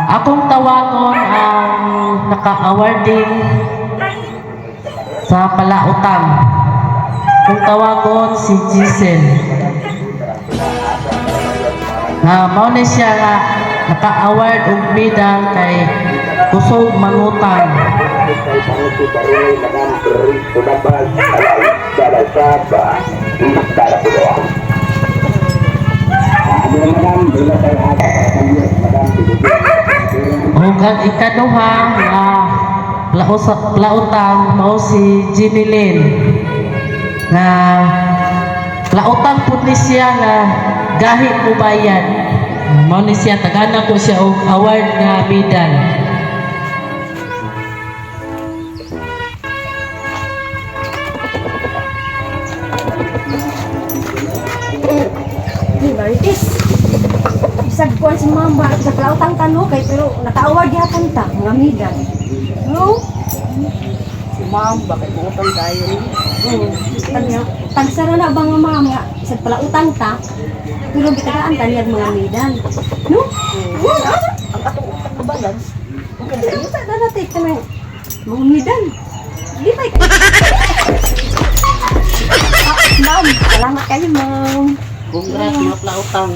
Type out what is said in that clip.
Akong tawagon ang naka-awarding sa palautang. Kung tawagon si Gisel. Mao ni siya nga naka-award og medal kay kusog mangutang. Ug ang ikaduha nga lautang mao si Jinilin nga lautang pud ni siya nga gahi mo bayan. Mao ni siya tagana ko siya og award nga medal. Marites. Isag ko si mama sa lautang tano kay pero naka-award gyapon ta nga medal. No? Si ma'am, bakit mo utang tayo rin? Tagsara na ba nga mama isag pala utang ta pero gitagaan ta niya mga medal. No? Ang katong utang na balance, Ano sa dati ka ng mga medal? Di ba? Ma'am, salamat kayo ma'am. congrats mga plautang.